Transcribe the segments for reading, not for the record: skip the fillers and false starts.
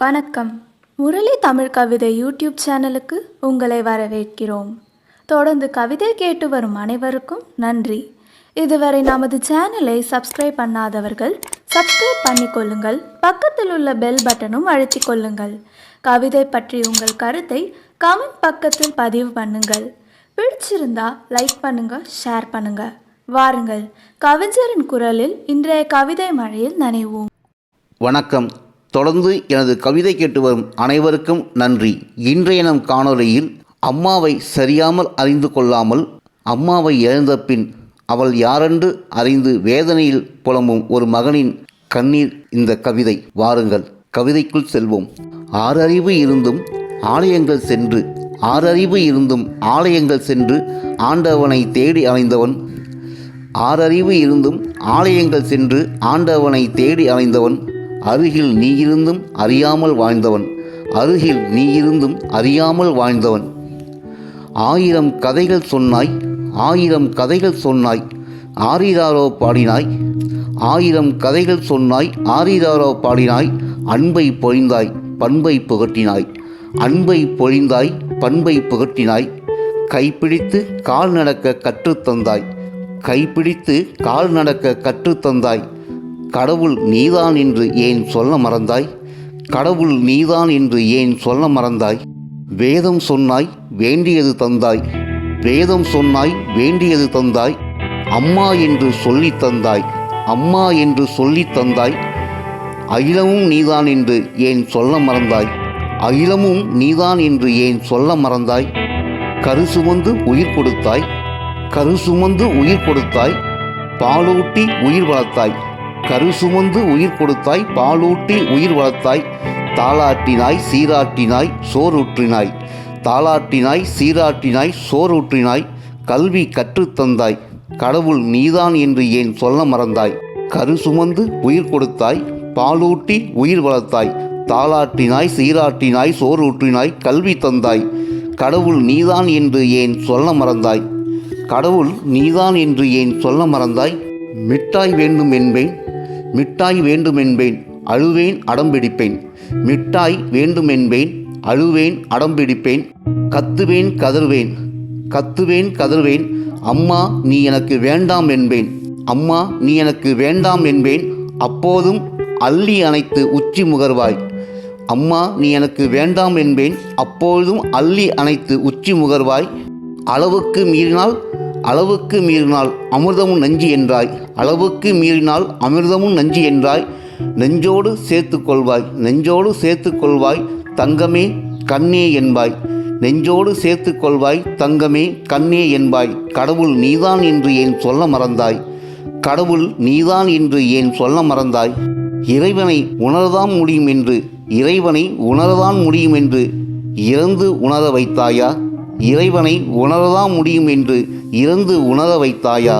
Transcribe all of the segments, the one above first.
வணக்கம். முரளி தமிழ் கவிதை யூடியூப் சேனலுக்கு உங்களை வரவேற்கிறோம். தொடர்ந்து கவிதை கேட்டு வரும் அனைவருக்கும் நன்றி. இதுவரை நமது சேனலை சப்ஸ்கிரைப் பண்ணாதவர்கள் சப்ஸ்கிரைப் பண்ணிக்கொள்ளுங்கள். பக்கத்தில் உள்ள பெல் பட்டனும் அழுத்திக் கொள்ளுங்கள். கவிதை பற்றி உங்கள் கருத்தை கமெண்ட் பக்கத்தில் பதிவு பண்ணுங்கள். பிடிச்சிருந்தா லைக் பண்ணுங்க, ஷேர் பண்ணுங்க. வாருங்கள், கவிஞரின் குரலில் இன்றைய கவிதை மழையில் நனைவோம். வணக்கம். தொடர்ந்து எனது கவிதை கேட்டு வரும் அனைவருக்கும் நன்றி. இன்றைய நம் காணொளியில் அம்மாவை சரியாமல் அறிந்து கொள்ளாமல் அம்மாவை இழந்த பின் அவள் யாரென்று அறிந்து வேதனையில் புலம்பும் ஒரு மகனின் கண்ணீர் இந்த கவிதை. வாருங்கள், கவிதைக்குள் செல்வோம். ஆறறிவு இருந்தும் ஆலயங்கள் சென்று ஆலயங்கள் சென்று ஆண்டவனை தேடி அலைந்தவன். ஆறறிவு இருந்தும் ஆலயங்கள் சென்று ஆண்டவனை தேடி அலைந்தவன். அருகில் நீ இருந்தும் அறியாமல் வாழ்ந்தவன். அருகில் நீ இருந்தும் அறியாமல் வாழ்ந்தவன். ஆயிரம் கதைகள் சொன்னாய், ஆயிரம் கதைகள் சொன்னாய், ஆரிராரோ பாடினாய். ஆயிரம் கதைகள் சொன்னாய், ஆரிராரோ பாடினாய். அன்பை பொழிந்தாய், பண்பை புகட்டினாய். அன்பை பொழிந்தாய், பண்பை புகட்டினாய். கைப்பிடித்து கால் நடக்க கற்றுத்தந்தாய். கைப்பிடித்து கால் நடக்க கற்றுத்தந்தாய். கடவுள் நீதான் என்று ஏன் சொல்ல மறந்தாய்? கடவுள் நீதான் என்று ஏன் சொல்ல மறந்தாய்? வேதம் சொன்னாய், வேண்டியது தந்தாய். வேதம் சொன்னாய், வேண்டியது தந்தாய். அம்மா என்று சொல்லி தந்தாய். அம்மா என்று சொல்லி தந்தாய். அகிலமும் நீதான் என்று ஏன் சொல்ல மறந்தாய்? அகிலமும் நீதான் என்று ஏன் சொல்ல மறந்தாய்? கரு சுமந்து உயிர் கொடுத்தாய். கரு சுமந்து உயிர் கொடுத்தாய். பாலூட்டி உயிர் வளர்த்தாய். கரு சுமந்து உயிர் கொடுத்தாய். பாலூட்டி உயிர் வளர்த்தாய். தாளாட்டினாய், சீராட்டினாய், சோறூற்றினாய். தாளாட்டினாய், சீராட்டினாய், சோறூற்றினாய். கல்வி கற்றுத்தந்தாய். கடவுள் நீதான் என்று ஏன் சொல்ல மறந்தாய்? கரு சுமந்து உயிர் கொடுத்தாய். பாலூட்டி உயிர் வளர்த்தாய். தாளாட்டினாய், சீராட்டினாய், சோறூற்றினாய். கல்வி தந்தாய். கடவுள் நீதான் என்று ஏன் சொல்ல மறந்தாய்? கடவுள் நீதான் என்று ஏன் சொல்ல மறந்தாய்? மிட்டாய் வேண்டும் என்பேன், மிட்டாய் வேண்டும் என்பேன், அழுவேன் அடம்பிடிப்பேன். மிட்டாய் வேண்டும் என்பேன், அழுவேன் அடம்பிடிப்பேன். கத்துவேன் கதறுவேன், கத்துவேன் கதறுவேன். அம்மா நீ எனக்கு வேண்டாம் என்பேன். அம்மா நீ எனக்கு வேண்டாம் என்பேன். அப்போதும் அள்ளி அணைத்து உச்சி முகர்வாய். அம்மா நீ எனக்கு வேண்டாம் என்பேன். அப்பொழுதும் அள்ளி அணைத்து உச்சி முகர்வாய். அளவுக்கு மீறினால், அளவுக்கு மீறினால் அமிர்தமும் நஞ்சு என்றாய். அளவுக்கு மீறினால் அமிர்தமும் நஞ்சு என்றாய். நெஞ்சோடு சேர்த்து கொள்வாய், நெஞ்சோடு சேர்த்து கொள்வாய். தங்கமே கண்ணே என்பாய். நெஞ்சோடு சேர்த்து கொள்வாய். தங்கமே கண்ணே என்பாய். கடவுள் நீதான் என்று ஏன் சொல்ல மறந்தாய்? கடவுள் நீதான் என்று ஏன் சொல்ல மறந்தாய்? இறைவனை உணரதான் முடியும் என்று, இறைவனை உணரதான் முடியும் என்று இறந்து உணர வைத்தாயா? இறைவனை உணரதான் முடியும் என்று இறந்து உணர வைத்தாயா?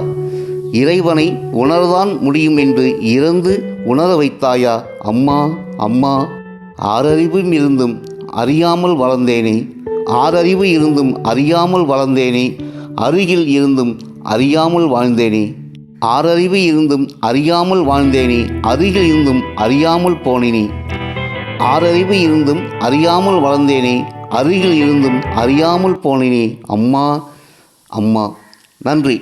இறைவனை உணரதான் முடியும் என்று இறந்து உணர வைத்தாயா? அம்மா அம்மா, ஆறறிவும் இருந்தும் அறியாமல் வளர்ந்தேனே. ஆறறிவு இருந்தும் அறியாமல் வளர்ந்தேனே. அருகில் இருந்தும் அறியாமல் வாழ்ந்தேனே. ஆறறிவு இருந்தும் அறியாமல் வாழ்ந்தேனே. அருகில் இருந்தும் அறியாமல் போனேனே. ஆறறிவு இருந்தும் அறியாமல் வளர்ந்தேனே. அருகில் இருந்தும் அறியாமல் போனேனே. அம்மா அம்மா. நன்றி.